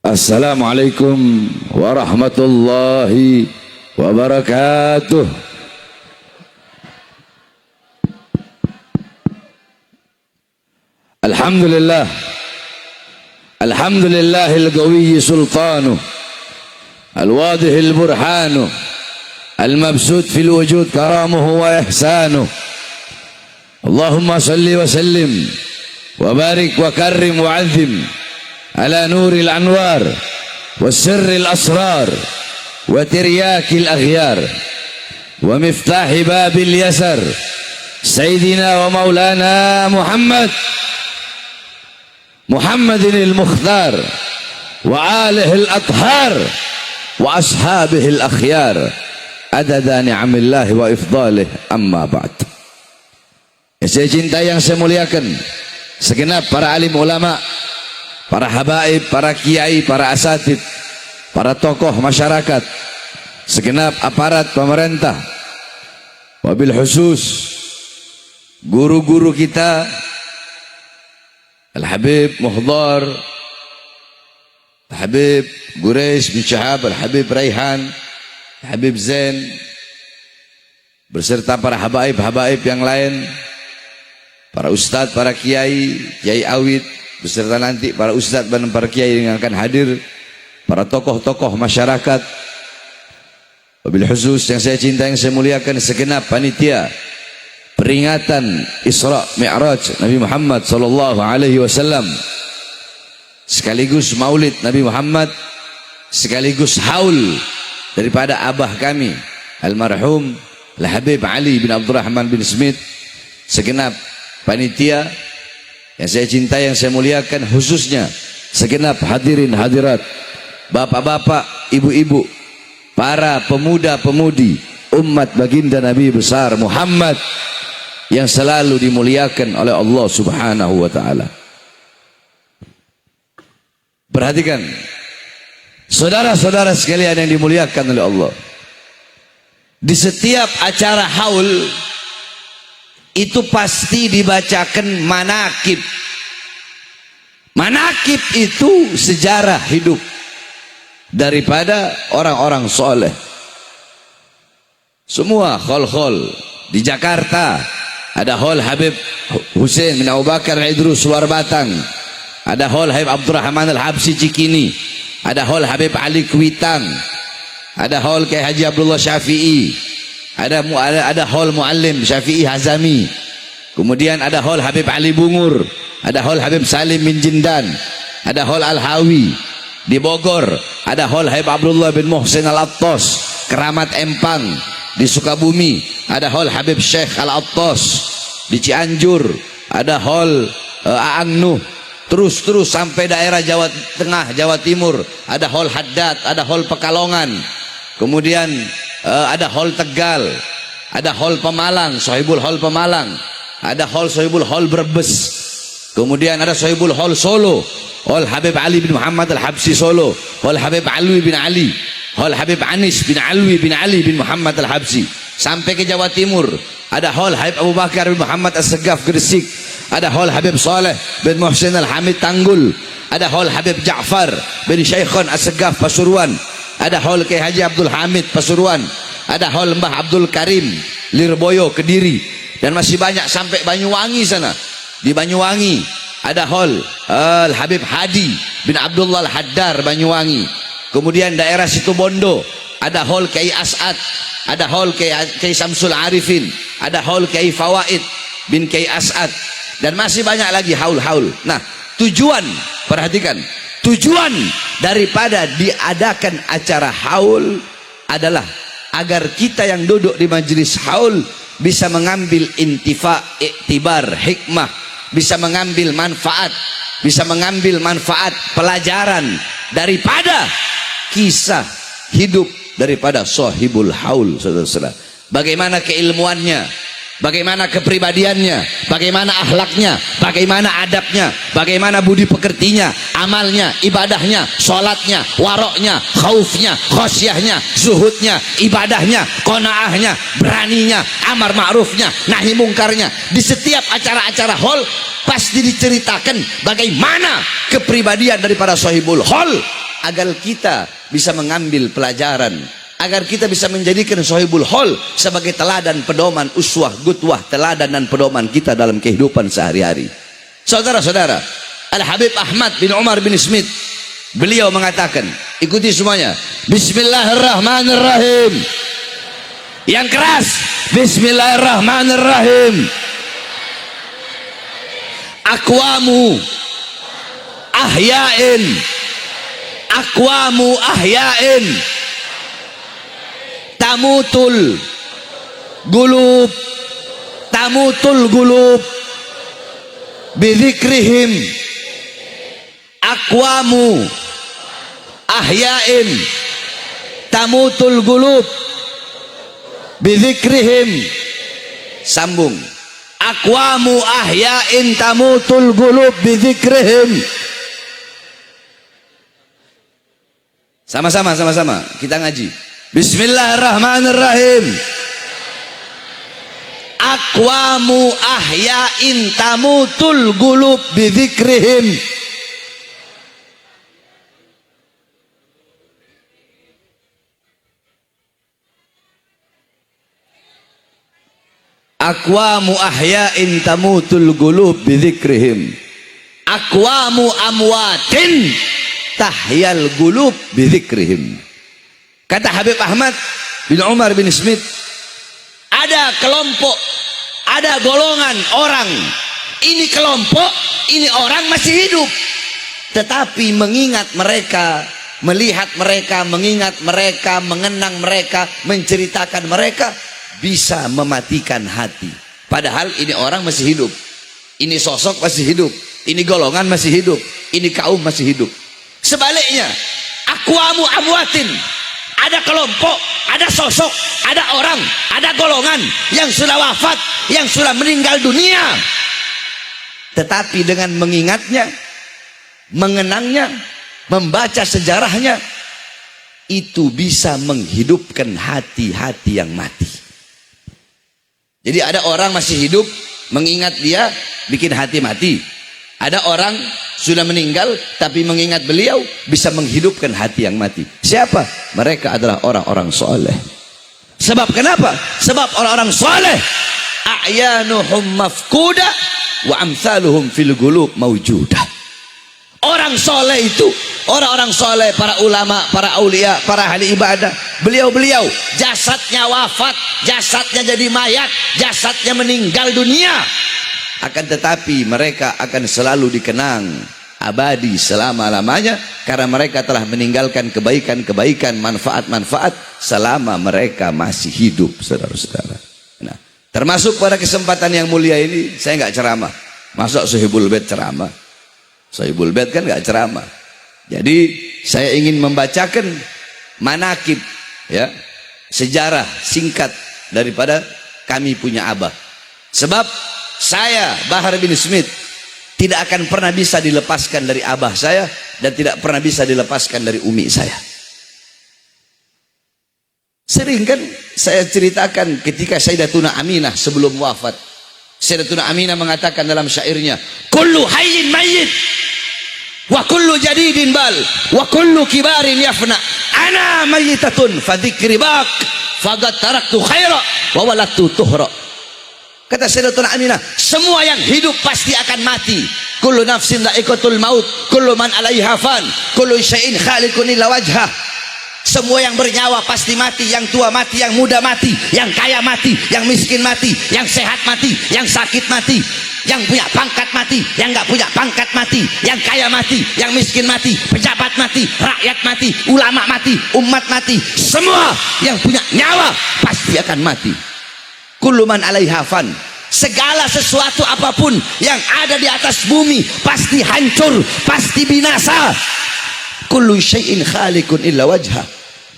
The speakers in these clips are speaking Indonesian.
Assalamualaikum warahmatullahi wabarakatuh. Alhamdulillah, alhamdulillahil qawiyyi sultanu, al-wadihil burhanu, al-mabsut fil wujud karamuhu wa ihsanu. Allahumma salli wa sallim wa barik wa karrim wa azim على نور الأنوار والسر الأسرار وترياك الأغيار ومفتاح باب اليسر سيدنا ومولانا محمد المختار وآله الأطهار وأصحابه الأخيار عدد نعم الله وإفضاله أما بعد. Saya cintai, yang saya muliakan segenap para alim ulama, para habaib, para kiai, para asatid, para tokoh masyarakat, segenap aparat pemerintah, wabil khusus guru-guru kita, Al-Habib Muhdar, Al-Habib Quraish bin Syahab, Al-Habib Raihan, Al-Habib Zain, beserta para habaib-habaib yang lain, para ustadz, para kiai, kiai awid, beserta nanti para ustadz dan para kiai yang akan hadir, para tokoh-tokoh masyarakat, wabil khusus yang saya cintai, yang saya muliakan segenap panitia peringatan Isra Mi'raj Nabi Muhammad sallallahu alaihi wasallam, sekaligus maulid Nabi Muhammad, sekaligus haul daripada abah kami almarhum Al-Habib Ali bin Abdurrahman bin Smith, segenap panitia yang saya cintai, yang saya muliakan, khususnya segenap hadirin hadirat, bapak-bapak, ibu-ibu, para pemuda-pemudi umat baginda Nabi besar Muhammad yang selalu dimuliakan oleh Allah Subhanahu wa taala. Perhatikan saudara-saudara sekalian yang dimuliakan oleh Allah, di setiap acara haul itu pasti dibacakan manakib. Manakib itu sejarah hidup daripada orang-orang soleh. Semua khol-khol di Jakarta ada hol Habib Hussein bin Abu Bakar Idrus luar Batang, ada hol Habib Abdurrahman Al-Habsi Cikini, ada hol Habib Ali Kuitang, ada hol Kiai Haji Abdullah Syafi'i, ada hol Muallim Syafi'i Hazami, kemudian ada hol Habib Ali Bungur, ada hol Habib Salim bin Jindan, ada hol Al-Hawi di Bogor, ada hol Habib Abdullah bin Muhsin Al-Attas Keramat Empang di Sukabumi, ada hol Habib Syekh Al-Attas di Cianjur, ada hol Aang Nuh, terus sampai daerah Jawa Tengah, Jawa Timur, ada hol Haddad, ada hol Pekalongan, kemudian ada hol Tegal, ada hol Pemalang, Sohibul Hol Pemalang, ada hol Sohibul Hol Brebes, kemudian ada Sohibul Hol Solo, hol Habib Ali bin Muhammad Al-Habsi Solo, hol Habib Alwi bin Ali, hol Habib Anis bin Alwi bin Ali bin Muhammad Al-Habsi, sampai ke Jawa Timur ada hol Habib Abu Bakar bin Muhammad As-Segaf Gresik, ada hol Habib Saleh bin Muhsin Al-Hamid Tanggul, ada hol Habib Ja'far bin Syekhon As-Segaf Pasuruan, ada hol Kiai Haji Abdul Hamid Pasuruan, ada hol Mbah Abdul Karim Lirboyo Kediri, dan masih banyak sampai Banyuwangi sana. Di Banyuwangi ada hol Habib Hadi bin Abdullah Al-Haddar Banyuwangi, kemudian daerah Situbondo ada hol Kiai As'ad, ada hol Kiai Samsul Arifin, ada hol Kiai Fawaid bin Kiai As'ad, dan masih banyak lagi haul-haul. Nah, tujuan, perhatikan, tujuan daripada diadakan acara haul adalah agar kita yang duduk di majelis haul bisa mengambil intifa, iktibar, hikmah, bisa mengambil manfaat, pelajaran daripada kisah hidup daripada sahibul haul, saudara-saudara. Bagaimana keilmuannya, bagaimana kepribadiannya, bagaimana akhlaknya, bagaimana adabnya, bagaimana budi pekertinya, amalnya, ibadahnya, sholatnya, waroknya, khaufnya, khosyahnya, zuhudnya, ibadahnya, qanaahnya, beraninya, amar ma'rufnya, nahi mungkarnya. Di setiap acara-acara hol pasti diceritakan bagaimana kepribadian daripada sahibul hol agar kita bisa mengambil pelajaran, agar kita bisa menjadikan Sahibul Hol sebagai teladan, pedoman, uswah, gutwah, teladan dan pedoman kita dalam kehidupan sehari-hari. Saudara-saudara, Al-Habib Ahmad bin Umar bin Smith, beliau mengatakan, ikuti semuanya, Bismillahirrahmanirrahim. Yang keras, Bismillahirrahmanirrahim. Aqwamu ahya'in, aqwamu ahya'in, tamutul gulub, tamutul gulub bidzikrihim, aqwamu ahya'in, tamutul gulub bidzikrihim. Sambung, aqwamu ahya'in tamutul gulub bidzikrihim. Sama-sama kita ngaji. Bismillahirrahmanirrahim. Aqwamu ahya'in tamutul gulub bidzikrihim. Aqwamu ahya'in tamutul gulub bidzikrihim. Aqwamu amwatin tahyal gulub bidzikrihim. Kata Habib Ahmad bin Umar bin Smith, ada kelompok, ada golongan orang, ini kelompok, ini orang masih hidup, tetapi mengingat mereka, melihat mereka, mengingat mereka, mengenang mereka, menceritakan mereka, bisa mematikan hati. Padahal ini orang masih hidup, ini sosok masih hidup, ini golongan masih hidup, ini kaum masih hidup. Sebaliknya, aqwamu amwatin, ada kelompok, ada sosok, ada orang, ada golongan yang sudah wafat, yang sudah meninggal dunia, tetapi dengan mengingatnya, mengenangnya, membaca sejarahnya, itu bisa menghidupkan hati-hati yang mati. Jadi ada orang masih hidup, mengingat dia, bikin hati mati. Ada orang sudah meninggal, tapi mengingat beliau bisa menghidupkan hati yang mati. Siapa? Mereka adalah orang-orang soleh. Sebab kenapa? Sebab orang-orang soleh, a'yanuhum mafkuda wa amthaluhum fil gulub mawjudah. Orang soleh itu, orang-orang soleh, para ulama, para aulia, para ahli ibadah, beliau-beliau jasadnya wafat, jasadnya jadi mayat, jasadnya meninggal dunia, akan tetapi mereka akan selalu dikenang abadi selama-lamanya, karena mereka telah meninggalkan kebaikan-kebaikan, manfaat-manfaat selama mereka masih hidup, saudara-saudara. Nah, termasuk pada kesempatan yang mulia ini, saya nggak ceramah. Masuk Sahibul Bait ceramah? Sahibul Bait kan nggak ceramah. Jadi saya ingin membacakan manakib, ya, sejarah singkat daripada kami punya abah. Sebab saya, Bahar bin Smith, tidak akan pernah bisa dilepaskan dari abah saya, dan tidak pernah bisa dilepaskan dari umi saya. Sering kan saya ceritakan ketika Sayyidatuna Aminah sebelum wafat. Sayyidatuna Aminah mengatakan dalam syairnya, kullu hayyin mayyit wa kullu jadidin bal wa kullu kibarin yafna, ana mayyitatun fa dzikri baq faqad taraktu khaira wa walattu tuhra. Kata Sayyidatuna Aminah, semua yang hidup pasti akan mati. Kullu nafsin dha'iqatul maut, kullu man 'alaiha fan, kullu syai'in khaliqun illa wajhah. Semua yang bernyawa pasti mati, yang tua mati, yang muda mati, yang kaya mati, yang miskin mati, yang sehat mati, yang sakit mati, yang punya pangkat mati, yang nggak punya pangkat mati, yang kaya mati, yang miskin mati, pejabat mati, rakyat mati, ulama mati, umat mati. Semua yang punya nyawa pasti akan mati. Kullu man 'alaiha fan, segala sesuatu apapun yang ada di atas bumi pasti hancur, pasti binasa. Kullu syai'in khaliqun illa wajha,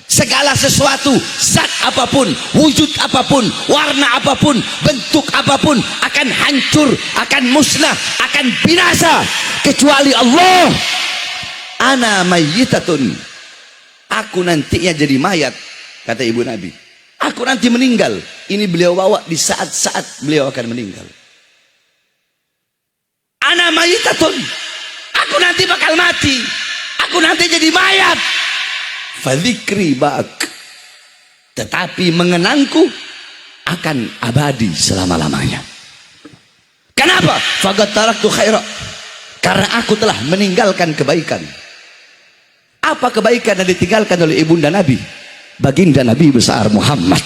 segala sesuatu, zat apapun, wujud apapun, warna apapun, bentuk apapun akan hancur, akan musnah, akan binasa, kecuali Allah. Ana mayyitatun, aku nantinya jadi mayat, kata ibu Nabi. Aku nanti meninggal. Ini beliau bawa di saat-saat beliau akan meninggal. Ana mayyitatun, aku nanti bakal mati. Aku nanti jadi mayat. Fadzikri bak. Tetapi mengenangku akan abadi selama-lamanya. Kenapa? Faqad taraktu khaira. Karena aku telah meninggalkan kebaikan. Apa kebaikan yang ditinggalkan oleh ibunda Nabi? Baginda Nabi besar Muhammad.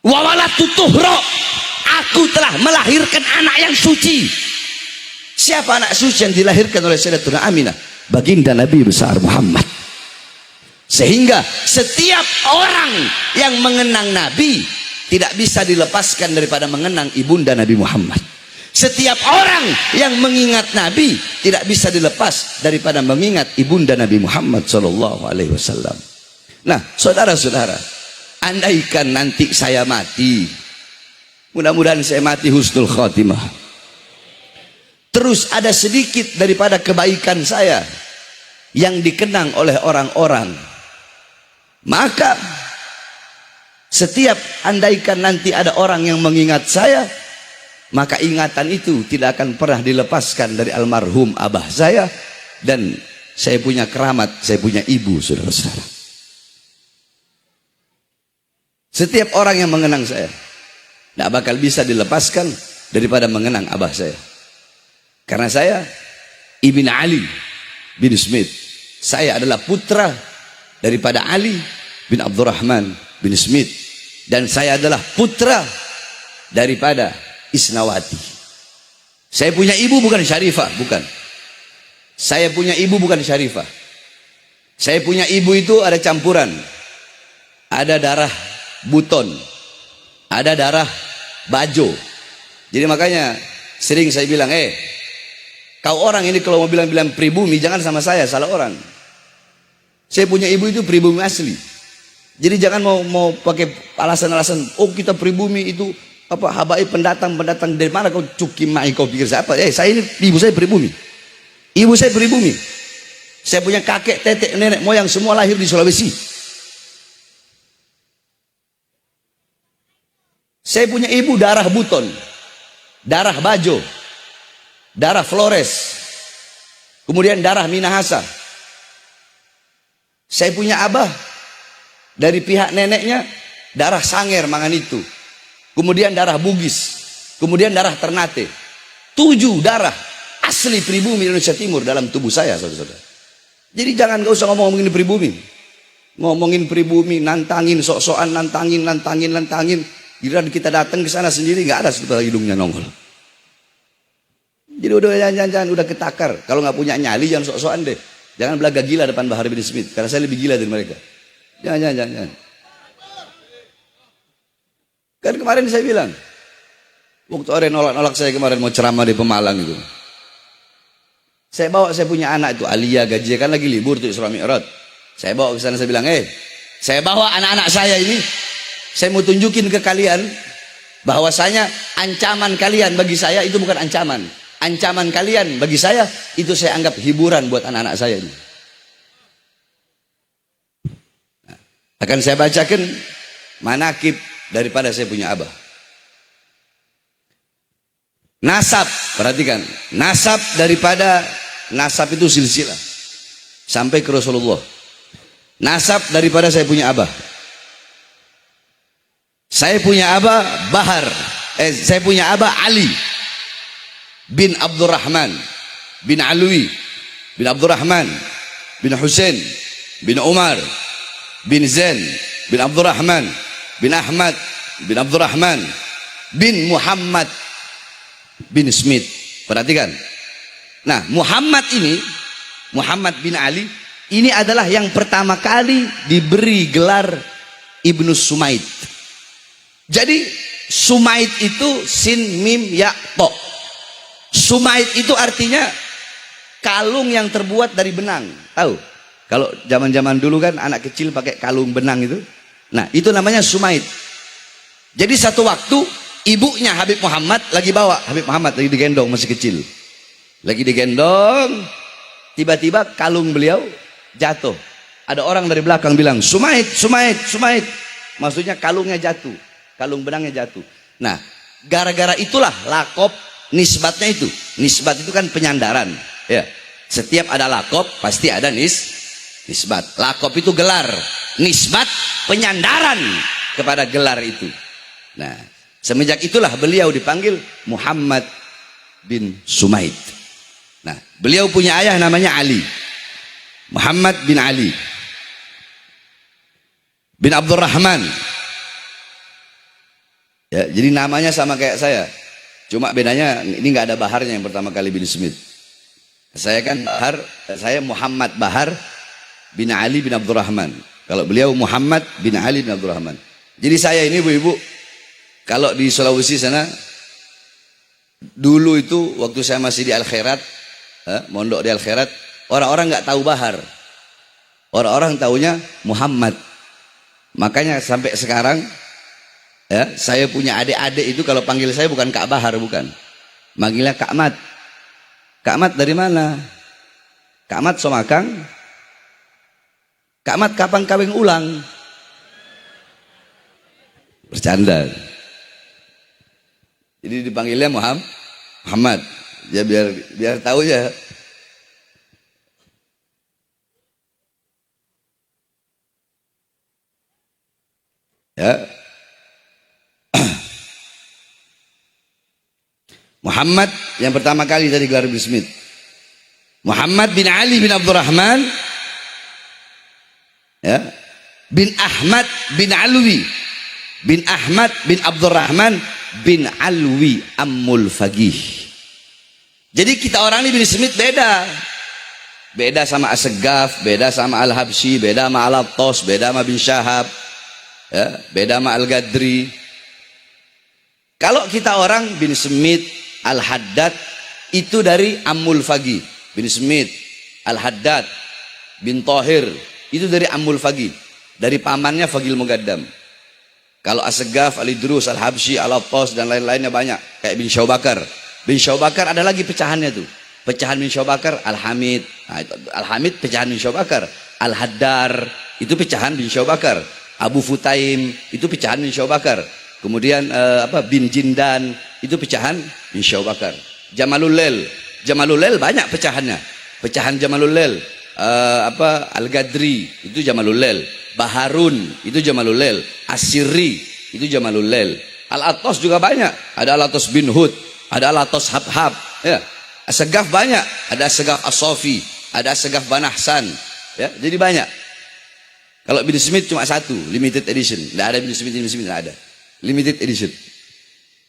Wa walatu tuhra. Aku telah melahirkan anak yang suci. Siapa anak suci yang dilahirkan oleh Sayyidatuna Aminah? Baginda Nabi besar Muhammad. Sehingga setiap orang yang mengenang Nabi tidak bisa dilepaskan daripada mengenang ibunda Nabi Muhammad. Setiap orang yang mengingat Nabi tidak bisa dilepas daripada mengingat ibunda Nabi Muhammad SAW. Nah, saudara-saudara, andaikan nanti saya mati, mudah-mudahan saya mati husnul khotimah, terus ada sedikit daripada kebaikan saya yang dikenang oleh orang-orang, maka setiap andaikan nanti ada orang yang mengingat saya, maka ingatan itu tidak akan pernah dilepaskan dari almarhum abah saya. Dan saya punya keramat, saya punya ibu, saudara-saudara. Setiap orang yang mengenang saya tidak bakal bisa dilepaskan daripada mengenang abah saya. Karena saya Ibn Ali bin Smith. Saya adalah putra daripada Ali bin Abdurrahman bin Smith. Dan saya adalah putra daripada Isnawati. Saya punya ibu bukan Syarifah, bukan. Saya punya ibu bukan Syarifah. Saya punya ibu itu ada campuran. Ada darah Buton, ada darah Bajo. Jadi makanya sering saya bilang, kau orang ini kalau mau bilang-bilang pribumi jangan sama saya, salah orang. Saya punya ibu itu pribumi asli. Jadi jangan mau pakai alasan-alasan, oh kita pribumi itu apa, habaib pendatang dari mana kau cukimai, kau pikir siapa? Saya ini ibu saya pribumi. Ibu saya pribumi. Saya punya kakek, tetek, nenek, moyang semua lahir di Sulawesi. Saya punya ibu darah Buton, darah Bajo, darah Flores, kemudian darah Minahasa. Saya punya abah dari pihak neneknya darah Sanger Manganitu, kemudian darah Bugis, kemudian darah Ternate. 7 darah asli pribumi Indonesia Timur dalam tubuh saya, saudara-saudara. Jadi jangan gak usah ngomongin pribumi. Ngomongin pribumi, nantangin, sok-sokan, nantangin. Giliran kita datang ke sana sendiri nggak ada setelah hidungnya nongol. Jadi udah jangan udah ketakar. Kalau nggak punya nyali jangan sok-sokan deh. Jangan belaga gila depan Bahar bin Smith karena saya lebih gila dari mereka. Jangan. Kan kemarin saya bilang, waktu orang nolak saya kemarin mau ceramah di Pemalang itu, saya bawa saya punya anak itu Alia gaji kan lagi libur tuh Isra Mi'raj. Saya bawa ke sana, saya bilang, saya bawa anak-anak saya ini. Saya mau tunjukin ke kalian bahwasanya ancaman kalian bagi saya itu bukan ancaman. Ancaman kalian bagi saya itu saya anggap hiburan buat anak-anak saya ini. Nah, akan saya bacakan manakib daripada saya punya abah. Nasab, perhatikan. Nasab daripada, nasab itu silsilah sampai ke Rasulullah. Nasab daripada saya punya abah. Saya punya abah saya punya abah Ali bin Abdurrahman bin Alwi bin Abdurrahman bin Husain bin Umar bin Zain bin Abdurrahman bin Ahmad bin Abdurrahman bin Muhammad bin Smith. Perhatikan. Nah, Muhammad bin Ali ini adalah yang pertama kali diberi gelar Ibnu Sumaid. Jadi Sumaid itu sin mim ya to. Sumaid itu artinya kalung yang terbuat dari benang. Tahu? Kalau zaman-zaman dulu kan anak kecil pakai kalung benang itu. Nah, itu namanya Sumaid. Jadi satu waktu ibunya Habib Muhammad lagi digendong masih kecil. Lagi digendong, tiba-tiba kalung beliau jatuh. Ada orang dari belakang bilang, "Sumaid." Maksudnya kalungnya jatuh. Kalung benangnya jatuh. Nah, gara-gara itulah lakop nisbatnya itu. Nisbat itu kan penyandaran, ya. Setiap ada lakob pasti ada nisbat. Lakob itu gelar, nisbat penyandaran kepada gelar itu. Nah, semenjak itulah beliau dipanggil Muhammad bin Sumaid. Nah, beliau punya ayah namanya Ali, Muhammad bin Ali bin Abdurrahman. Ya, jadi namanya sama kayak saya, cuma bedanya ini nggak ada baharnya yang pertama kali bin Smith. Saya kan Bahar, saya Muhammad Bahar bin Ali bin Abdurrahman. Kalau beliau Muhammad bin Ali bin Abdurrahman. Jadi saya ini ibu-ibu, kalau di Sulawesi sana, dulu itu waktu saya masih di Al-Khairat, mondok di Al-Khairat, orang-orang nggak tahu Bahar, orang-orang taunya Muhammad. Makanya sampai sekarang, ya, saya punya adik-adik itu kalau panggil saya bukan Kak Bahar, bukan, manggilnya Kak Mat. Kak Mat dari mana? Kak Mat Somakang. Kak Mat kapan kawin ulang? Bercanda. Jadi dipanggilnya Muhammad. Ya biar tahu ya. Ya. Muhammad yang pertama kali tadi gelar bin Smith. Muhammad bin Ali bin Abdurrahman, ya, bin Ahmad bin Alwi, bin Ahmad bin Abdurrahman bin Alwi Ammul Faqih. Jadi kita orang ini bin Smith beda. Beda sama As-Saggaf, beda sama Al-Habsyi, beda sama Al-Attas, beda sama bin Syahab, ya, beda sama Al-Gadri. Kalau kita orang bin Smith, Al-Haddad itu dari Ammul Faqih. Bin Smith, Al-Haddad, bin Tahir itu dari Ammul Faqih, dari pamannya Faqihul Muqaddam. Kalau As-Saggaf, Al-Idrus, Al-Habsyi, Al-Attas dan lain-lainnya banyak, kayak bin Syawbakar. Bin Syawbakar ada lagi pecahannya tuh. Pecahan bin Syawbakar, Al-Hamid. Nah, Al-Hamid pecahan bin Syawbakar. Al-Haddar itu pecahan bin Syawbakar. Abu Futaim itu pecahan bin Syawbakar. Kemudian bin Jindan itu pecahan bin Syawbakar. Jamalul Lail banyak pecahannya. Pecahan Jamalul Lail, Al-Gadri itu Jamalul Lail, Baharun itu Jamalul Lail, As-Sirri itu Jamalul Lail. Al-Attas juga banyak. Ada Al-Attas bin Hud, ada Al-Attas Habhab, ya. As-Saggaf banyak, ada As-Saggaf As-Safi, ada As-Saggaf Banahsan, ya. Jadi banyak. Kalau bin Smith cuma satu, limited edition. Tidak ada bin Smith tidak ada. Limited edition.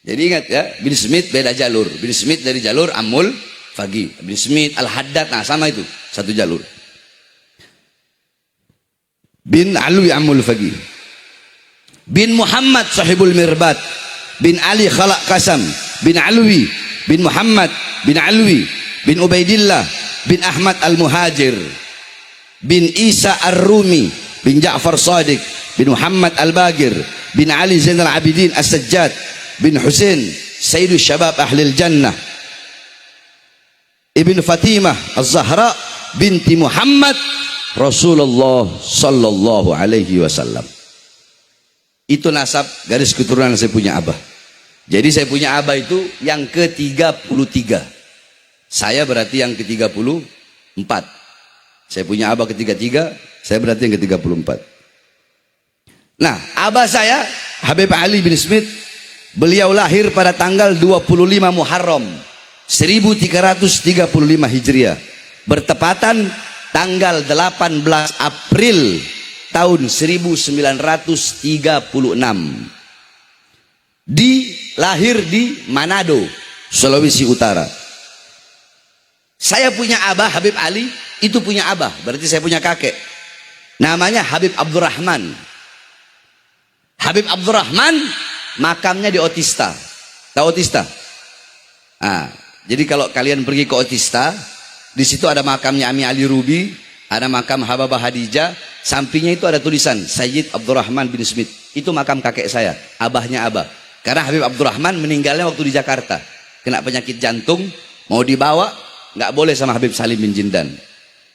Jadi ingat ya, bin Smith beda jalur. Bin Smith dari jalur Ammul Faqih. Bin Smith, Al-Haddad, nah sama itu, satu jalur. Bin Alwi Ammul Faqih. Bin Muhammad Sahibul Mirbat. Bin Ali Khalaq Qasam. Bin Alwi. Bin Muhammad. Bin Alwi. Bin Ubaidillah. Bin Ahmad Al-Muhajir. Bin Isa Ar-Rumi. Bin Ja'far Sadiq. Bin Muhammad Al-Bagir. Bin Ali Zainal Abidin As-Sajjad. Bin Husain Sayyidul Syabab Ahlil Jannah. Ibn Fatimah Az-Zahra binti Muhammad Rasulullah sallallahu alaihi wasallam. Itu nasab garis keturunan saya punya abah. Jadi saya punya abah itu yang ke-33. Saya berarti yang ke-34. Saya punya abah ke-33, saya berarti yang ke-34. Nah, abah saya Habib Ali bin Smith, beliau lahir pada tanggal 25 Muharram 1335 Hijriah, bertepatan tanggal 18 April tahun 1936. Lahir di Manado, Sulawesi Utara. Saya punya abah Habib Ali, itu punya abah, berarti saya punya kakek. Namanya Habib Abdurrahman. Habib Abdurrahman makamnya di Otista. Tahu Otista? Nah, jadi kalau kalian pergi ke Otista, di situ ada makamnya Ami Ali Rubi, ada makam Hababah Hadijah, sampingnya itu ada tulisan Sayyid Abdurrahman bin Smith. Itu makam kakek saya, abahnya abah. Karena Habib Abdurrahman meninggalnya waktu di Jakarta, kena penyakit jantung, mau dibawa nggak boleh sama Habib Salim bin Jindan.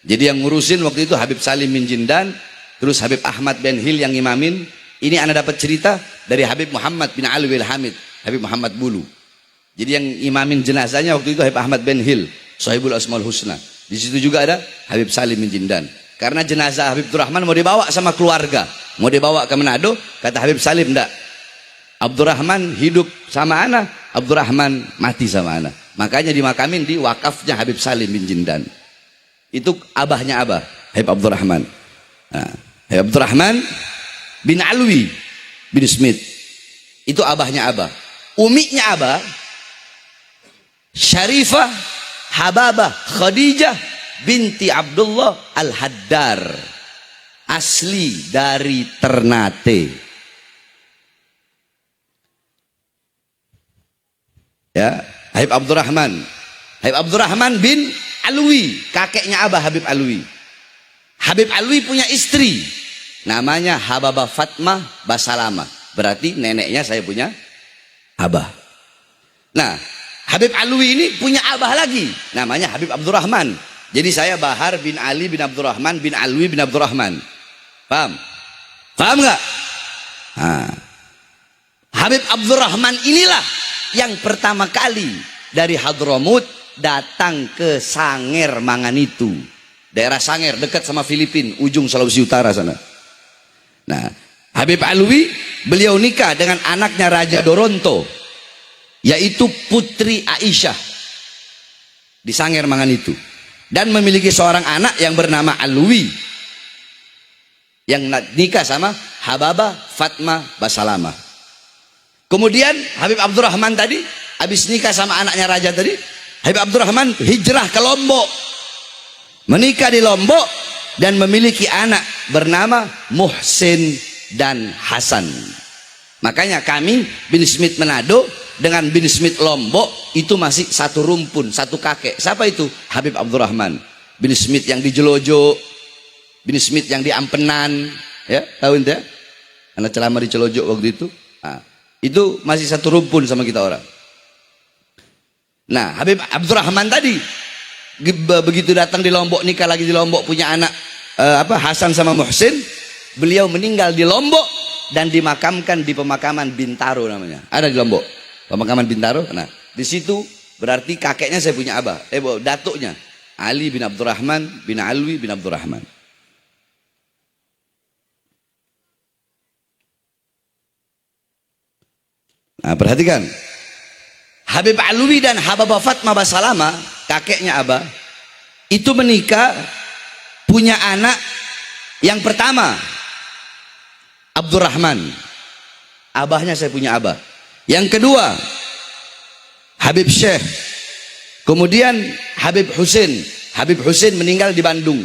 Jadi yang ngurusin waktu itu Habib Salim bin Jindan, terus Habib Ahmad bin Hil yang imamin. Ini anda dapat cerita dari Habib Muhammad bin Alwi al-Hamid, Habib Muhammad Bulu. Jadi yang imamin jenazahnya waktu itu Habib Ahmad bin Hil. Sahibul Asmaul Husna. Di situ juga ada Habib Salim bin Jindan. Karena jenazah Habib Abdurrahman mau dibawa sama keluarga, mau dibawa ke Manado, kata Habib Salim, enggak. Abdurrahman hidup sama ana, Abdurrahman mati sama ana. Makanya dimakamin di wakafnya Habib Salim bin Jindan. Itu abahnya abah, Habib Abdurrahman. Nah, Habib Abdurrahman bin Alwi bin Smith. Itu abahnya abah. Umiknya abah, Syarifah Hababah Khadijah binti Abdullah Al-Haddar, asli dari Ternate. Ya, Habib Abdurrahman. Habib Abdurrahman bin Alwi, kakeknya abah Habib Alwi. Habib Alwi punya istri, namanya Hababah Fatmah Basalamah. Berarti neneknya saya punya abah. Nah, Habib Alwi ini punya abah lagi, namanya Habib Abdurrahman. Jadi saya Bahar bin Ali bin Abdurrahman bin Alwi bin Abdurrahman. Paham? Paham nggak? Nah, Habib Abdurrahman inilah yang pertama kali dari Hadramut datang ke Sanger Manganitu. Daerah Sanger dekat sama Filipina, ujung Sulawesi Utara sana. Nah, Habib Alwi beliau nikah dengan anaknya Raja Doronto, yaitu Putri Aisyah di Sanger Manganitu. Dan memiliki seorang anak yang bernama Alwi, yang nikah sama Hababah Fatmah Basalamah. Kemudian Habib Abdurrahman tadi habis nikah sama anaknya raja tadi, Habib Abdurrahman hijrah ke Lombok, menikah di Lombok dan memiliki anak bernama Muhsin dan Hasan. Makanya kami bin Smith Manado dengan bin Smith Lombok itu masih satu rumpun, satu kakek. Siapa itu? Habib Abdurrahman bin Smith yang di Jelojo, bin Smith yang di Ampenan, ya, tahu ente ya? Anak ceramah di Jelojo waktu itu. Nah, itu masih satu rumpun sama kita orang. Nah, Habib Abdurrahman tadi begitu datang di Lombok, nikah lagi di Lombok, punya anak Hasan sama Muhsin, beliau meninggal di Lombok dan dimakamkan di pemakaman Bintaro namanya. Ada di Lombok, pemakaman Bintaro. Nah, di situ berarti kakeknya saya punya abah, datuknya Ali bin Abdurrahman bin Alwi bin Abdurrahman. Nah, perhatikan. Habib Alwi dan Hababah Fatmah Basalamah, kakeknya abah, itu menikah, punya anak yang pertama Abdurrahman, abahnya saya punya abah. Yang kedua Habib Syekh, kemudian Habib Husin. Habib Husin meninggal di Bandung,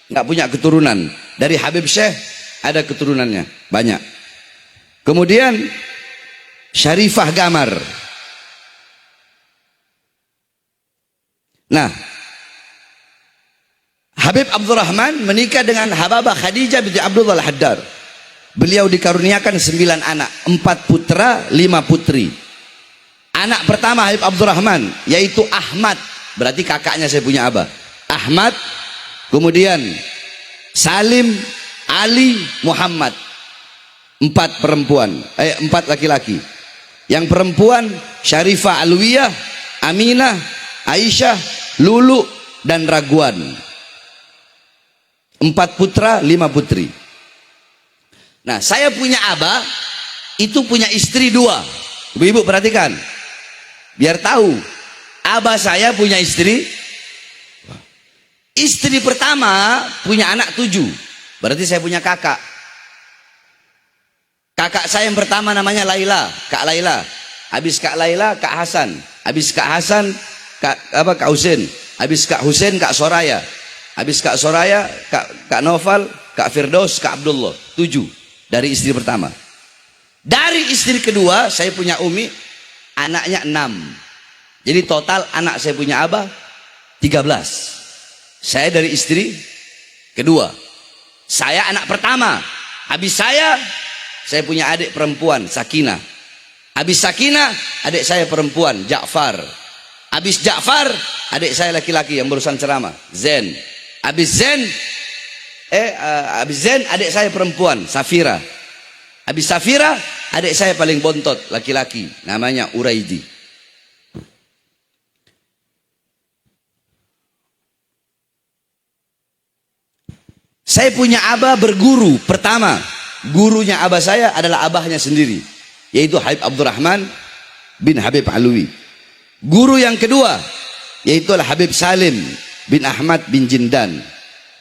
nggak punya keturunan. Dari Habib Syekh ada keturunannya banyak. Kemudian Syarifah Gamar. Nah, Habib Abdurrahman menikah dengan Hababah Khadijah binti Abdullah Al-Haddar. Beliau dikaruniakan 9 anak, 4 putra, 5 putri. Anak pertama Habib Abdurrahman yaitu Ahmad, berarti kakaknya saya punya abah. Ahmad, kemudian Salim, Ali, Muhammad. 4 perempuan, 4 laki-laki. Yang perempuan Syarifah Alwiyah, Aminah, Aisyah, Lulu, dan Raguan. 4 putra, 5 putri. Nah, saya punya abah itu punya istri 2. Ibu-ibu perhatikan, biar tahu abah saya punya istri. Istri pertama punya anak 7, berarti saya punya kakak. Kakak saya yang pertama namanya Laila, Kak Laila. Habis Kak Laila, Kak Hasan. Habis Kak Hasan, Kak Husin. Habis Kak Husin, Kak Soraya. Habis Kak Soraya, Kak Noval, Kak Firdaus, Kak Abdullah. 7 dari istri pertama. Dari istri kedua saya punya Umi, anaknya 6. Jadi total anak saya punya abah 13. Saya dari istri kedua. Saya anak pertama. Habis saya punya adik perempuan Sakinah. Habis Sakinah, adik saya perempuan Ja'far. Habis Ja'far, adik saya laki-laki yang barusan ceramah Zen. Habis Zen, adik saya perempuan Safira. Habis Safira, adik saya paling bontot laki-laki namanya Uraidi. Saya punya abah berguru. Pertama, gurunya abah saya adalah abahnya sendiri, yaitu Habib Abdurrahman bin Habib Alwi. Guru yang kedua yaitu Habib Salim bin Ahmad bin Jindan.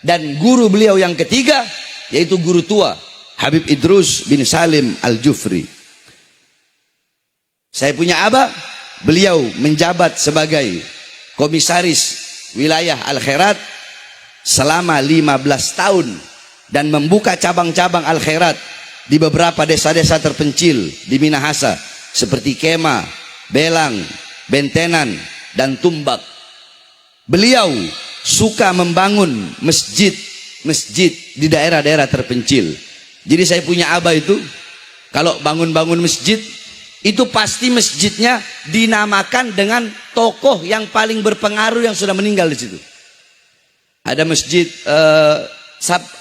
Dan guru beliau yang ketiga yaitu guru tua Habib Idrus bin Salim Al-Jufri. Saya punya abah, beliau menjabat sebagai komisaris wilayah Al-Khairat selama 15 tahun dan membuka cabang-cabang Al-Khairat di beberapa desa-desa terpencil di Minahasa seperti Kema, Belang, Bentenan, dan Tumbak. Beliau suka membangun masjid-masjid di daerah-daerah terpencil. Jadi saya punya abah itu kalau bangun-bangun masjid itu pasti masjidnya dinamakan dengan tokoh yang paling berpengaruh yang sudah meninggal di situ. Ada masjid,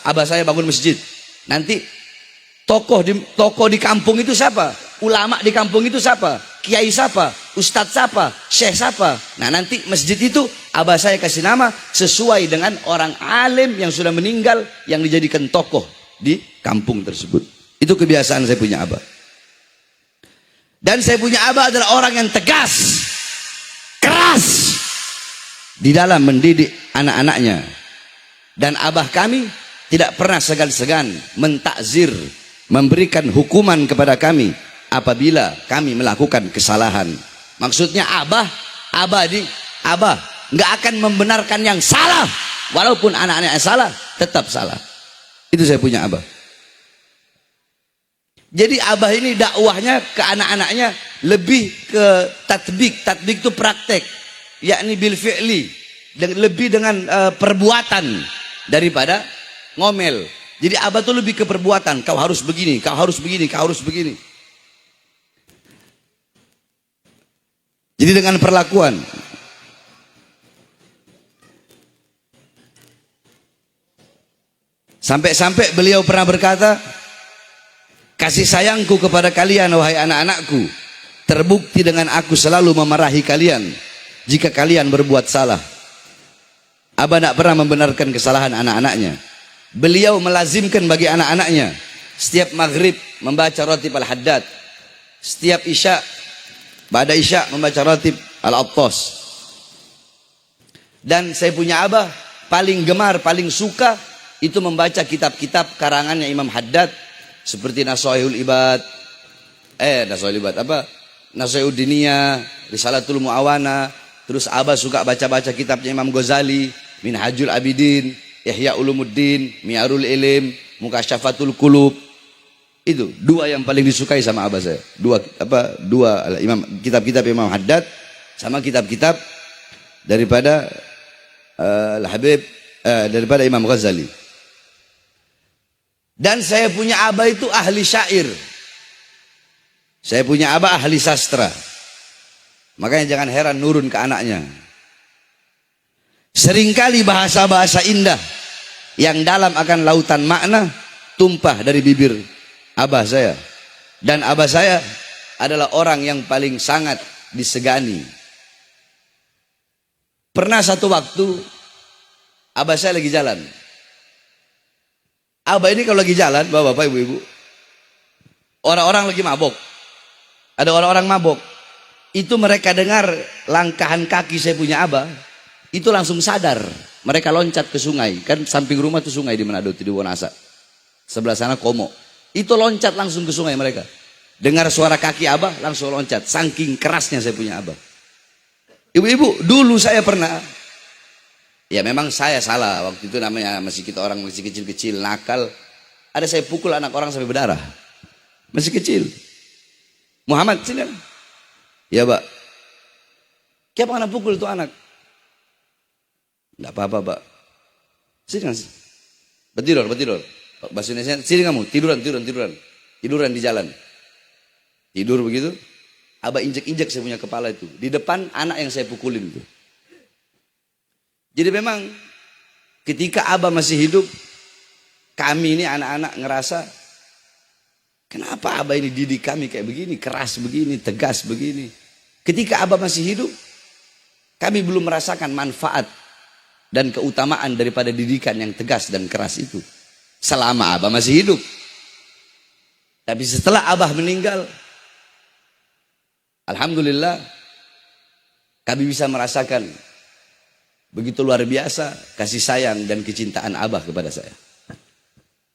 abah saya bangun masjid. Nanti tokoh di kampung itu siapa? Ulama di kampung itu siapa? Kiai siapa? Ustadz siapa? Syekh siapa? Nah nanti masjid itu abah saya kasih nama sesuai dengan orang alim yang sudah meninggal yang dijadikan tokoh di kampung tersebut. Itu kebiasaan saya punya abah. Dan saya punya abah adalah orang yang tegas, keras di dalam mendidik anak-anaknya. Dan abah kami tidak pernah segan-segan mentakzir, memberikan hukuman kepada kami apabila kami melakukan kesalahan. Maksudnya abah nggak akan membenarkan yang salah, walaupun anak-anaknya salah, tetap salah. Itu saya punya abah. Jadi abah ini dakwahnya ke anak-anaknya lebih ke tatbik. Tatbik itu praktek, yakni bil fi'li, lebih dengan perbuatan daripada ngomel. Jadi abah itu lebih ke perbuatan. Kau harus begini, kau harus begini, kau harus begini. Jadi dengan perlakuan. Sampai-sampai beliau pernah berkata, kasih sayangku kepada kalian wahai anak-anakku terbukti dengan aku selalu memarahi kalian jika kalian berbuat salah. Abah tidak pernah membenarkan kesalahan anak-anaknya. Beliau melazimkan bagi anak-anaknya setiap maghrib membaca ratib al-haddad, setiap isya pada isya membaca ratib al-attas. Dan saya punya abah paling gemar, paling suka itu membaca kitab-kitab karangannya Imam Haddad seperti Nasaihul Ibad, Nasaihud Diniyah, Risalatul Mu'awana. Terus abah suka baca-baca kitabnya Imam Ghazali, Minhajul Abidin, Ihya Ulumuddin, Mi'arul Ilim, Mukasyafatul Qulub. Itu dua yang paling disukai sama abah saya. Dua kitab-kitab Imam Haddad sama kitab-kitab daripada daripada Imam Ghazali. Dan saya punya abah itu ahli syair. Saya punya abah ahli sastra. Makanya jangan heran nurun ke anaknya. Seringkali bahasa-bahasa indah yang dalam akan lautan makna tumpah dari bibir abah saya. Dan abah saya adalah orang yang paling sangat disegani. Pernah satu waktu abah saya lagi jalan. Abah ini kalau lagi jalan, bapak-bapak, ibu-ibu, orang-orang lagi mabok. Ada orang-orang mabok. Itu mereka dengar langkahan kaki saya punya abah, itu langsung sadar. Mereka loncat ke sungai. Kan samping rumah itu sungai di Manado, di Wonasa. Sebelah sana Komo. Itu loncat langsung ke sungai mereka. Dengar suara kaki abah, langsung loncat. Saking kerasnya saya punya abah. Ibu-ibu, dulu saya pernah, ya memang saya salah. Waktu itu namanya orang masih kecil-kecil, nakal. Ada saya pukul anak orang sampai berdarah. Masih kecil. Muhammad, sini. Ya, Pak. Kenapa anak pukul itu anak? Enggak apa-apa, Pak. Sini. Betidur. Bahasa Indonesia, sini kamu, tiduran di jalan. Tidur begitu. Abah injek-injek saya punya kepala itu. Di depan anak yang saya pukulin itu. Jadi memang ketika abah masih hidup, kami ini anak-anak ngerasa, kenapa abah ini didik kami kayak begini, keras begini, tegas begini. Ketika abah masih hidup, kami belum merasakan manfaat dan keutamaan daripada didikan yang tegas dan keras itu. selama abah masih hidup. Tapi setelah abah meninggal, alhamdulillah kami bisa merasakan begitu luar biasa kasih sayang dan kecintaan abah kepada saya.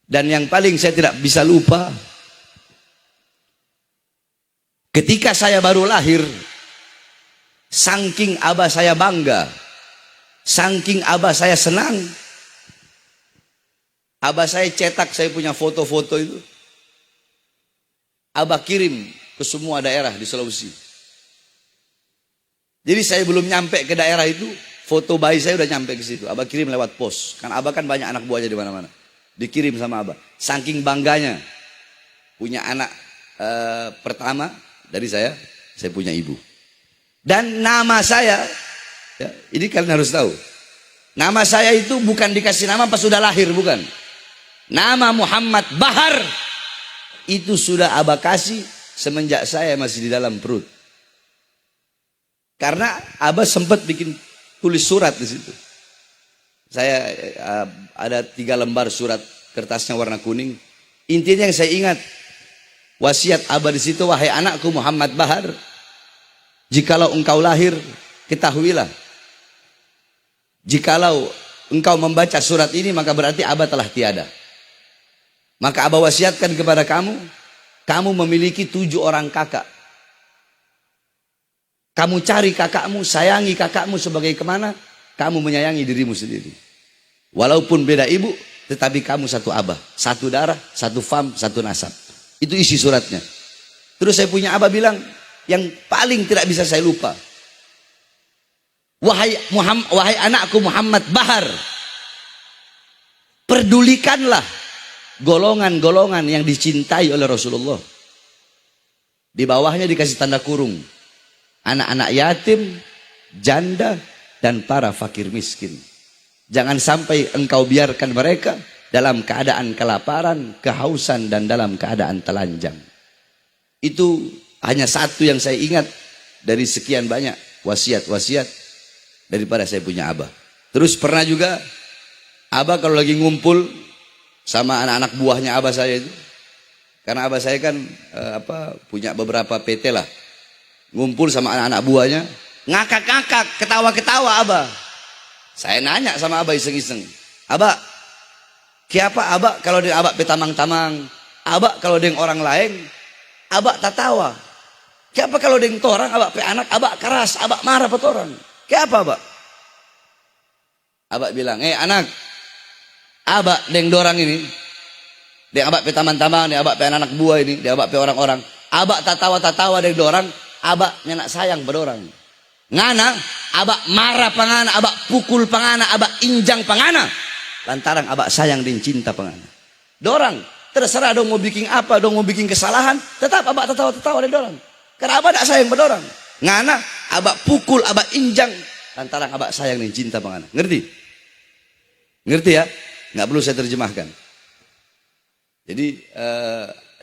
Dan yang paling saya tidak bisa lupa, ketika saya baru lahir, saking abah saya bangga, saking abah saya senang, abah saya cetak saya punya foto-foto itu, abah kirim ke semua daerah di Sulawesi. Jadi saya belum nyampe ke daerah itu, foto bayi saya udah nyampe ke situ. Abah kirim lewat pos, kan abah kan banyak anak buahnya di mana-mana, dikirim sama abah. Saking bangganya punya anak pertama dari saya punya ibu. Dan nama saya, ya, ini kalian harus tahu, nama saya itu bukan dikasih nama pas sudah lahir, bukan. Nama Muhammad Bahar itu sudah abah kasih semenjak saya masih di dalam perut. Karena abah sempat bikin tulis surat di situ. Saya ada 3 lembar surat, kertasnya warna kuning. Intinya yang saya ingat, wasiat abah di situ, wahai anakku Muhammad Bahar, jikalau engkau lahir, ketahuilah, jikalau engkau membaca surat ini, maka berarti abah telah tiada. Maka abah wasiatkan kepada kamu, kamu memiliki 7 orang kakak. Kamu cari kakakmu, sayangi kakakmu sebagai kemana kamu menyayangi dirimu sendiri. Walaupun beda ibu, tetapi kamu satu abah, satu darah, satu fam, satu nasab. Itu isi suratnya. Terus saya punya abah bilang, yang paling tidak bisa saya lupa, wahai anakku Muhammad Bahar, perdulikanlah golongan-golongan yang dicintai oleh Rasulullah. Di bawahnya dikasih tanda kurung, anak-anak yatim, janda, dan para fakir miskin. Jangan sampai engkau biarkan mereka dalam keadaan kelaparan, kehausan, dan dalam keadaan telanjang. Itu hanya satu yang saya ingat dari sekian banyak wasiat-wasiat daripada saya punya abah. Terus pernah juga abah kalau lagi ngumpul sama anak-anak buahnya abah saya itu, karena abah saya kan punya beberapa PT lah, ngumpul sama anak-anak buahnya, ngakak-ngakak, ketawa-ketawa abah. Saya nanya sama abah iseng-iseng, abah, kiapa abah kalau dia abah petamang-tamang, abah kalau dia orang lain, abah tak tawa. Kiapa kalau dia orang, abah pe anak, abah keras, abah marah pe orang. Kiapa abah? Abah bilang, anak, abah deng dorang ini, deng abah pe taman-tamang, deng abah pe anak buah ini, deng abah pe orang-orang, abah tak tawa deng dorang, abah nyenak sayang pada orang. Ngana, abah marah pangana, abah pukul pangana, abah injang pangana, lantaran abah sayang dan cinta pangana. Dorang terserah dong mau bikin apa, dong mau bikin kesalahan, tetap abah tertawa-tertawa deng dorang. Karena abah tak sayang pada orang. Ngana, abah pukul, abah injang, lantaran abah sayang dan cinta pangana. Ngerti? Ngerti ya? Nggak perlu saya terjemahkan. Jadi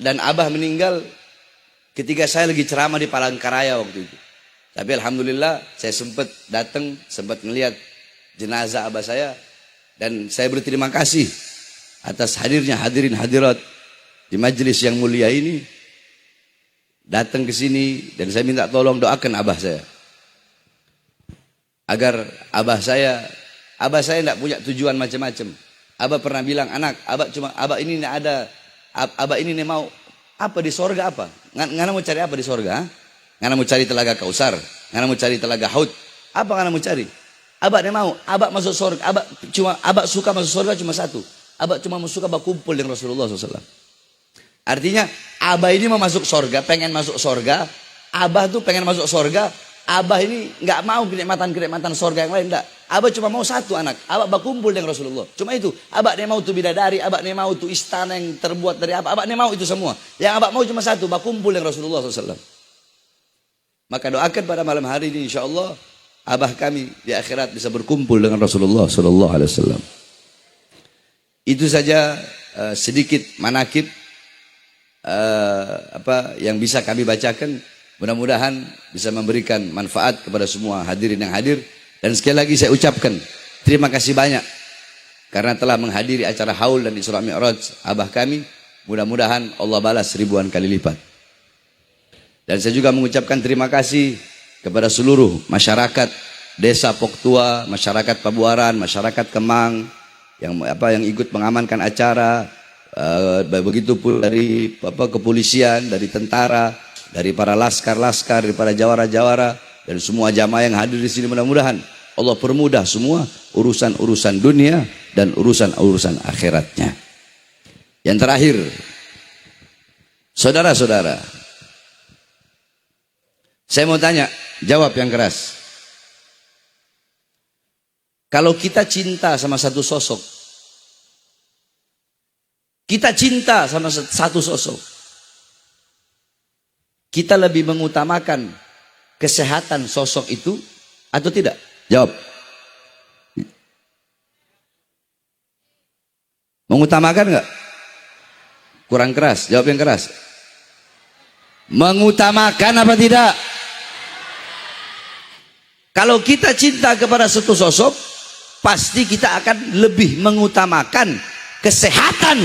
dan abah meninggal ketika saya lagi ceramah di Palangkaraya waktu itu. Tapi alhamdulillah saya sempat datang, sempat melihat jenazah abah saya, dan saya berterima kasih atas hadirnya hadirin hadirat di majelis yang mulia ini, datang ke sini, dan saya minta tolong doakan abah saya agar abah saya tidak punya tujuan macam-macam. Abah pernah bilang, anak, abah ini ada, abah ini mau apa di sorga apa? Ngana mau cari apa di sorga? Ngana mau cari telaga Kausar, ngana mau cari telaga Haud. Apa ngana mau cari? Abah ini mau, abah masuk sorga, abah suka masuk sorga cuma satu. Abah cuma suka berkumpul dengan Rasulullah SAW. Artinya abah ini mau masuk sorga, pengen masuk sorga. Abah tuh pengen masuk sorga. Abah ini nggak mau kenikmatan sorga yang lain, enggak. Abah cuma mau satu anak. Abah berkumpul dengan Rasulullah. Cuma itu. Abah ini mau tuh bidadari, abah ini mau tuh istana yang terbuat dari apa. Abah ini mau itu semua. Yang abah mau cuma satu, berkumpul dengan Rasulullah SAW. Maka doakan pada malam hari ini, insya Allah abah kami di akhirat bisa berkumpul dengan Rasulullah SAW. Itu saja sedikit manakib yang bisa kami bacakan. Mudah-mudahan bisa memberikan manfaat kepada semua hadirin yang hadir. Dan sekali lagi saya ucapkan terima kasih banyak karena telah menghadiri acara haul dan Isra Mi'raj abah kami. Mudah-mudahan Allah balas ribuan kali lipat. Dan saya juga mengucapkan terima kasih kepada seluruh masyarakat Desa Poktua, masyarakat Pabuaran, masyarakat Kemang yang ikut mengamankan acara. Begitu pun dari kepolisian, dari tentara, dari para laskar-laskar, dari para jawara-jawara, dan semua jamaah yang hadir di sini. Mudah-mudahan Allah permudah semua urusan-urusan dunia dan urusan-urusan akhiratnya. Yang terakhir, saudara-saudara, saya mau tanya, jawab yang keras. Kalau kita cinta sama satu sosok, kita cinta sama satu sosok, kita lebih mengutamakan kesehatan sosok itu atau tidak? Jawab. Mengutamakan enggak? Kurang keras, jawab yang keras. Mengutamakan apa tidak? Kalau kita cinta kepada satu sosok, pasti kita akan lebih mengutamakan kesehatan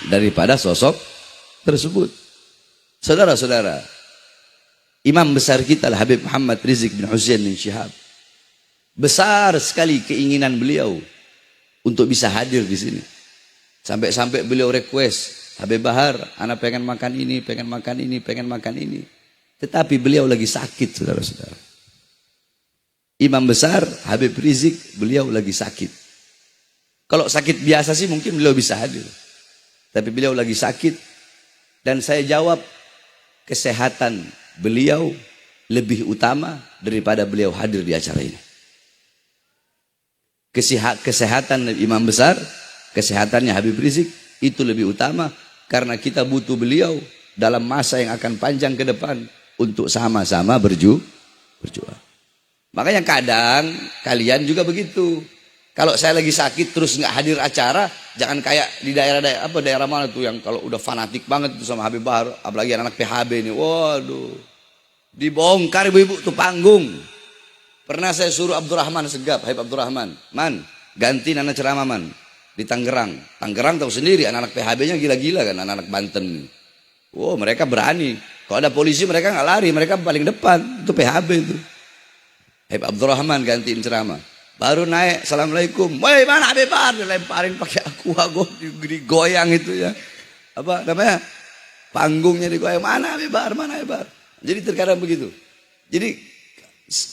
daripada sosok tersebut. Saudara-saudara, imam besar kita Habib Muhammad Rizik bin Husain bin Syihab, besar sekali keinginan beliau untuk bisa hadir di sini. Sampai-sampai beliau request, Habib Bahar, anak pengen makan ini, pengen makan ini, pengen makan ini. Tetapi beliau lagi sakit, saudara-saudara. Imam besar Habib Rizik, beliau lagi sakit. Kalau sakit biasa sih mungkin beliau bisa hadir. Tapi beliau lagi sakit. Dan saya jawab, kesehatan beliau lebih utama daripada beliau hadir di acara ini. Kesehatan imam besar, kesehatannya Habib Rizik itu lebih utama, karena kita butuh beliau dalam masa yang akan panjang ke depan untuk sama-sama berjuang. Makanya kadang kalian juga begitu. Kalau saya lagi sakit terus nggak hadir acara, jangan kayak di daerah mana tuh yang kalau udah fanatik banget tuh sama Habib Bahar, apalagi anak PHB ini. Waduh, dibongkar ibu-ibu tuh panggung. Pernah saya suruh Abdurrahman Segaf, Habib Abdurrahman, man ganti anak ceramah man di Tangerang. Tangerang tahu sendiri anak-anak PHB-nya gila-gila kan, anak-anak Banten. Wow, mereka berani. Kalau ada polisi mereka nggak lari, mereka paling depan. Itu PHB itu. Habib Abdurrahman gantiin ceramah. Baru naik, assalamualaikum. Woi mana Habib Bahar? Dilemparin pakai aqua digoyang itu ya. Apa namanya? Panggungnya digoyang. Mana Habib Bahar? Mana Habib Bahar? Jadi terkadang begitu. Jadi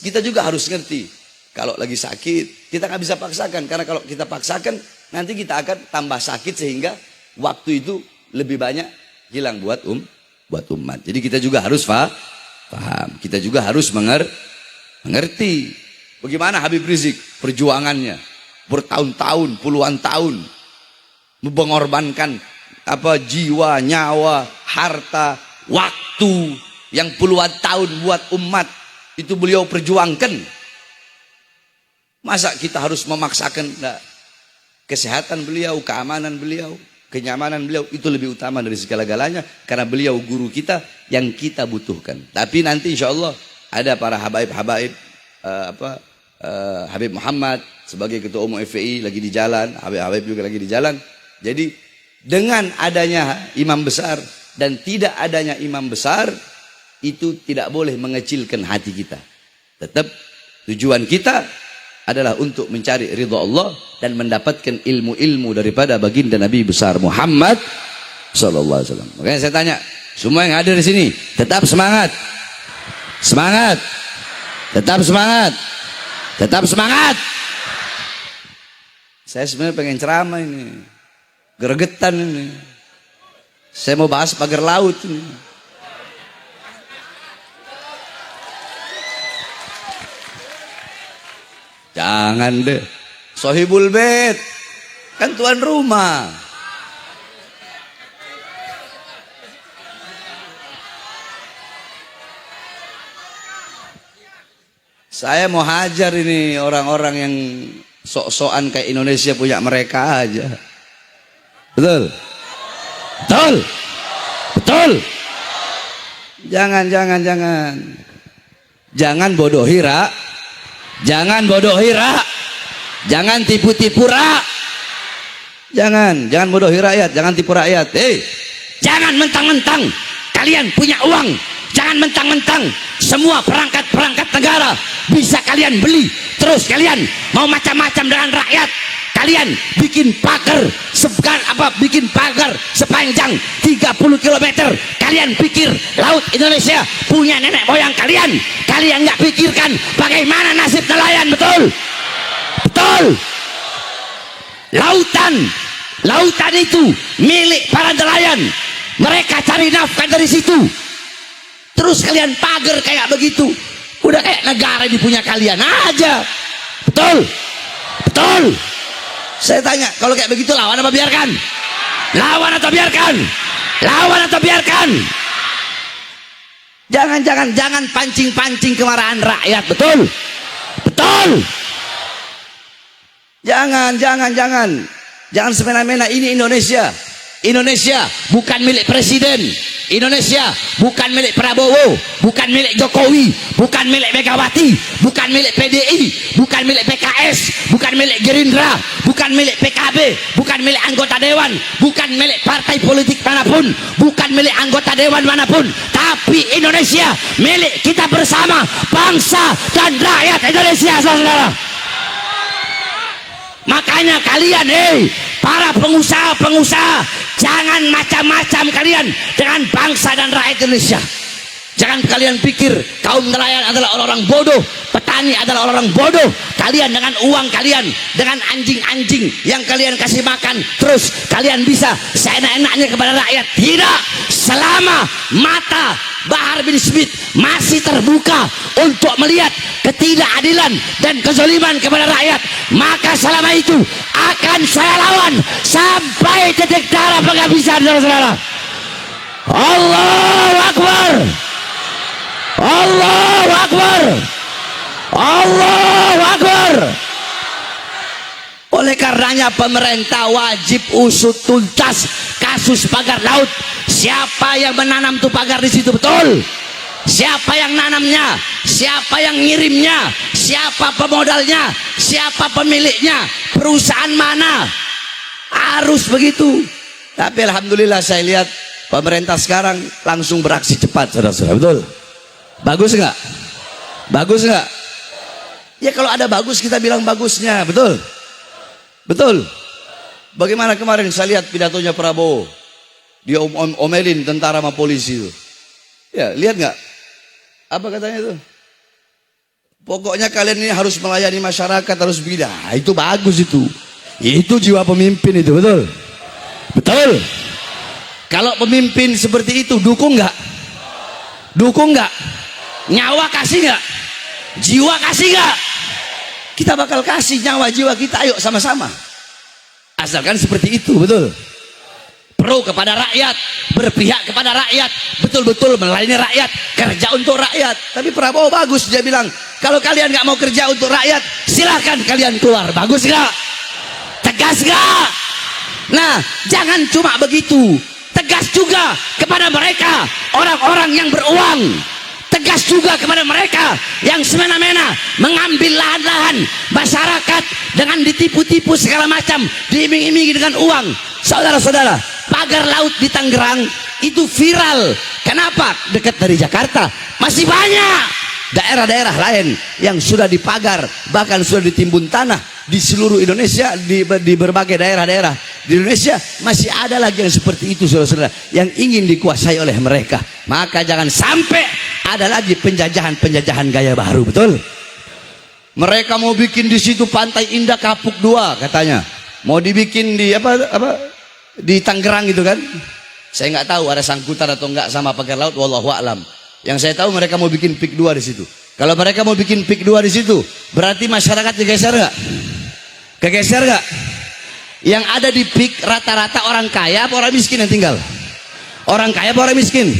kita juga harus ngerti. Kalau lagi sakit, kita nggak bisa paksakan. Karena kalau kita paksakan, nanti kita akan tambah sakit sehingga waktu itu lebih banyak hilang buat umat. Jadi kita juga harus paham. Kita juga harus mengerti bagaimana Habib Rizik perjuangannya bertahun-tahun, puluhan tahun, mengorbankan jiwa, nyawa, harta, waktu yang puluhan tahun buat umat itu beliau perjuangkan. Masa kita harus memaksakan? Nah, kesehatan beliau, keamanan beliau, kenyamanan beliau itu lebih utama dari segala-galanya, karena beliau guru kita yang kita butuhkan. Tapi nanti insya Allah ada para habaib-habaib, Habib Muhammad sebagai ketua umum FPI lagi di jalan, Habib juga lagi di jalan. Jadi dengan adanya imam besar dan tidak adanya imam besar itu tidak boleh mengecilkan hati kita. Tetap tujuan kita adalah untuk mencari ridha Allah dan mendapatkan ilmu-ilmu daripada baginda Nabi besar Muhammad sallallahu alaihi wasallam. Makanya saya tanya, semua yang hadir di sini tetap semangat. Semangat. Tetap semangat. Tetap semangat. Saya sebenarnya pengen ceramah ini. Gregetan ini. Saya mau bahas pagar laut ini. Jangan deh. Sohibul bait. Kan tuan rumah. Saya mau hajar ini orang-orang yang sok-sokan kayak Indonesia punya mereka aja. Betul? Betul? Betul? Jangan. Jangan bodohi ra. Jangan bodohi ra. Jangan tipu-tipu ra. Jangan bodohi rakyat, jangan tipu rakyat. Jangan mentang-mentang kalian punya uang, jangan mentang-mentang semua perangkat-perangkat negara bisa kalian beli, terus kalian mau macam-macam dengan rakyat. Kalian bikin pagar bikin pagar sepanjang 30 km. Kalian pikir laut Indonesia punya nenek moyang kalian. Kalian nggak pikirkan bagaimana nasib nelayan, betul? Betul. Lautan itu milik para nelayan. Mereka cari nafkah dari situ. Terus kalian pagar kayak begitu. Udah kayak negara ini punya kalian aja. Betul? Betul. Saya tanya, kalau kayak begitu lawan apa biarkan? Lawan atau biarkan? Lawan atau biarkan? Jangan pancing-pancing kemarahan rakyat, betul? Betul. Jangan semena-mena. Ini Indonesia bukan milik presiden. Indonesia bukan milik Prabowo, bukan milik Jokowi, bukan milik Megawati, bukan milik PDI, bukan milik PKS, bukan milik Gerindra, bukan milik PKB, bukan milik anggota dewan, bukan milik partai politik manapun, bukan milik anggota dewan manapun, tapi Indonesia milik kita bersama, bangsa dan rakyat Indonesia, saudara. Makanya kalian, para pengusaha-pengusaha, jangan macam-macam kalian dengan bangsa dan rakyat Indonesia. Jangan kalian pikir kaum nelayan adalah orang-orang bodoh, petani adalah orang bodoh. Kalian dengan uang kalian, dengan anjing-anjing yang kalian kasih makan, terus kalian bisa seenak-enaknya kepada rakyat. Tidak, selama mata Bahar bin Smith masih terbuka untuk melihat ketidakadilan dan kezaliman kepada rakyat, maka selama itu akan saya lawan sampai titik darah penghabisan, saudara-saudara. Allahu Akbar. Allahu Akbar. Allahu Akbar. Oleh karenanya pemerintah wajib usut tuntas kasus pagar laut. Siapa yang menanam tuh pagar di situ, betul? Siapa yang nanamnya? Siapa yang ngirimnya? Siapa pemodalnya? Siapa pemiliknya? Perusahaan mana? Harus begitu. Tapi alhamdulillah saya lihat pemerintah sekarang langsung beraksi cepat, saudara-saudara, betul? Bagus nggak? Bagus nggak? Ya kalau ada bagus kita bilang bagusnya, betul? Betul? Bagaimana kemarin saya lihat pidatonya Prabowo, dia omelin tentara sama polisi itu. Ya lihat nggak? Apa katanya itu? Pokoknya kalian ini harus melayani masyarakat, harus bina. Itu bagus itu. Itu jiwa pemimpin itu, betul? Betul? Kalau pemimpin seperti itu dukung nggak? Dukung nggak? Nyawa kasih nggak? Jiwa kasih nggak? Kita bakal kasih nyawa jiwa kita, ayo sama-sama. Asalkan seperti itu, betul? Pro kepada rakyat, berpihak kepada rakyat, betul-betul melayani rakyat, kerja untuk rakyat. Tapi Prabowo bagus, dia bilang kalau kalian nggak mau kerja untuk rakyat, silahkan kalian keluar. Bagus nggak? Tegas nggak? Nah, jangan cuma begitu, tegas juga kepada mereka orang-orang yang beruang. Tegas juga kepada mereka yang semena-mena mengambil lahan-lahan masyarakat dengan ditipu-tipu segala macam, diiming-imingi dengan uang. Saudara-saudara, pagar laut di Tangerang itu viral. Kenapa? Dekat dari Jakarta. Masih banyak daerah-daerah lain yang sudah dipagar, bahkan sudah ditimbun tanah di seluruh Indonesia, di berbagai daerah-daerah di Indonesia. Masih ada lagi yang seperti itu, saudara-saudara, yang ingin dikuasai oleh mereka. Maka jangan sampai ada lagi penjajahan-penjajahan gaya baru, betul? Mereka mau bikin di situ Pantai Indah Kapuk 2 katanya. Mau dibikin di di Tangerang gitu kan? Saya nggak tahu ada sangkutan atau enggak sama pagar laut, wallahu a'lam. Yang saya tahu mereka mau bikin PIK 2 di situ. Kalau mereka mau bikin PIK 2 di situ, berarti masyarakat digeser nggak? Kegeser nggak? Yang ada di PIK rata-rata orang kaya apa orang miskin yang tinggal? Orang kaya apa orang miskin?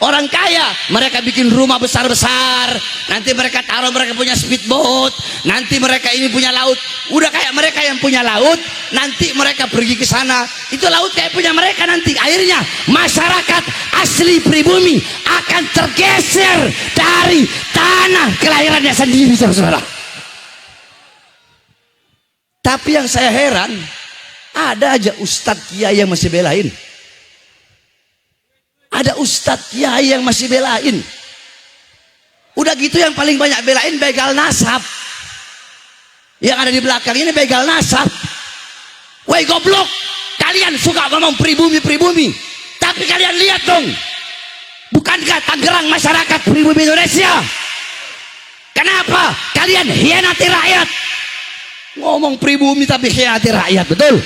Orang kaya, mereka bikin rumah besar-besar, nanti mereka taruh mereka punya speedboat, nanti mereka ini punya laut. Udah kayak mereka yang punya laut, nanti mereka pergi ke sana, itu laut kayak punya mereka nanti. Akhirnya masyarakat asli pribumi akan tergeser dari tanah kelahirannya sendiri, saudara. Tapi yang saya heran, Ada aja ustadz kiai yang masih belain. Ada ustadz kiai yang masih belain. Udah gitu yang paling banyak belain begal nasab. Yang ada di belakang ini begal nasab. Woi goblok, kalian suka ngomong pribumi, tapi kalian lihat dong, bukankah Tangerang masyarakat pribumi Indonesia? Kenapa kalian hianati rakyat? Ngomong pribumi tapi hianati rakyat, betul?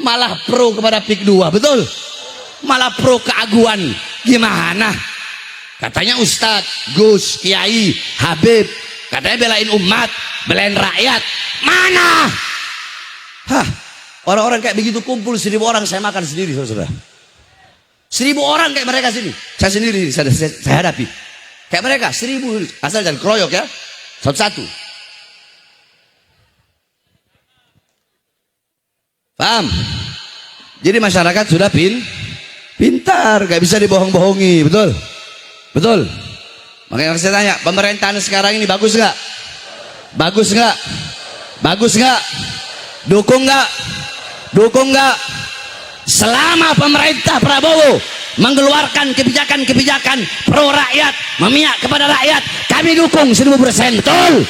Malah pro kepada PIK 2, betul? Malah pro keaguan, gimana? Katanya Ustadz, Gus, Kiai, Habib, katanya belain umat, belain rakyat. Mana? Hah, orang-orang kayak begitu kumpul 1000 orang, saya makan sendiri, saudara. 1000 orang kayak mereka sini, saya sendiri, saya hadapi. Kayak mereka 1000, asal jangan keroyok ya, satu-satu. Paham? Jadi masyarakat sudah pintar, gak bisa dibohong-bohongi, betul? Betul? Makanya saya tanya, pemerintahan sekarang ini bagus gak? Bagus gak? Bagus gak? Dukung gak? Dukung gak? Selama pemerintah Prabowo mengeluarkan kebijakan-kebijakan pro rakyat, memihak kepada rakyat, kami dukung 1000%, betul?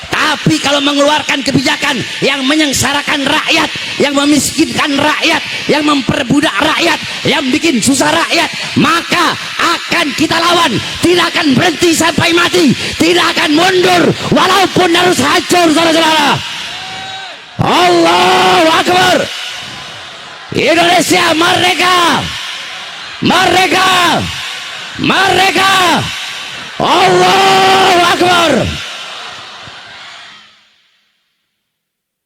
Tapi kalau mengeluarkan kebijakan yang menyengsarakan rakyat, yang memiskinkan rakyat, yang memperbudak rakyat, yang bikin susah rakyat, maka akan kita lawan. Tidak akan berhenti sampai mati, tidak akan mundur walaupun harus hancur, saudara-saudara. Allahu Akbar. Indonesia merdeka, merdeka, merdeka. Allahu Akbar.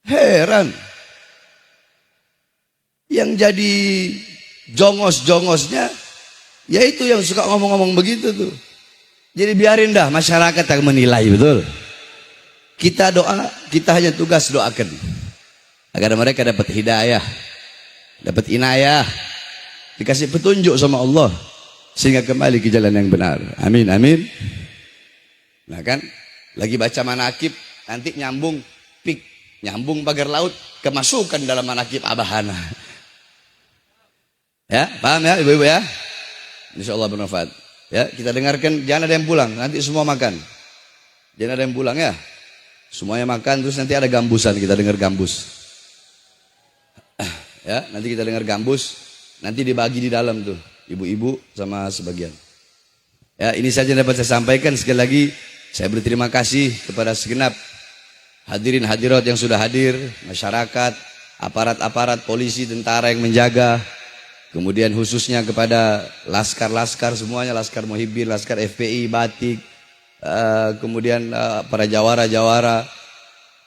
Heran, yang jadi jongos-jongosnya yaitu yang suka ngomong-ngomong begitu tuh. Jadi biarin dah masyarakat yang menilai, betul? Kita doa, kita hanya tugas doakan agar mereka dapat hidayah, dapat inayah, dikasih petunjuk sama Allah sehingga kembali ke jalan yang benar. Amin, amin. Nah kan, lagi baca manakib, nanti nyambung pik, nyambung pagar laut, kemasukan dalam manakib Abahana. Ya, paham ya ibu-ibu ya? Insya Allah bermanfaat. Ya, kita dengarkan, jangan ada yang pulang, nanti semua makan. Jangan ada yang pulang ya. Semuanya makan, terus nanti ada gambusan, kita dengar gambus. Ya, nanti kita dengar gambus, nanti dibagi di dalam tuh, ibu-ibu sama sebagian. Ya, ini saja yang dapat saya sampaikan. Sekali lagi, saya berterima kasih kepada segenap hadirin hadirat yang sudah hadir, masyarakat, aparat-aparat, polisi, tentara yang menjaga, kemudian khususnya kepada laskar-laskar semuanya, Laskar Muhibbin, Laskar FPI, Batik, kemudian para jawara-jawara,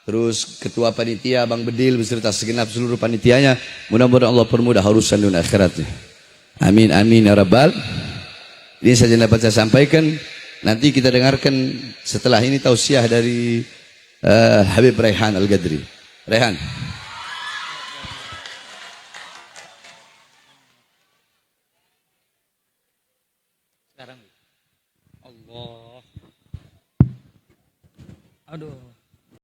terus ketua panitia Bang Bedil beserta segenap seluruh panitianya. Mudah-mudahan Allah permudah urusan dunia akhiratnya. Amin, amin ya rabbal. Ini saja yang dapat saya sampaikan. Nanti kita dengarkan setelah ini tausiah dari Habib Raihan Al-Gadri. Raihan.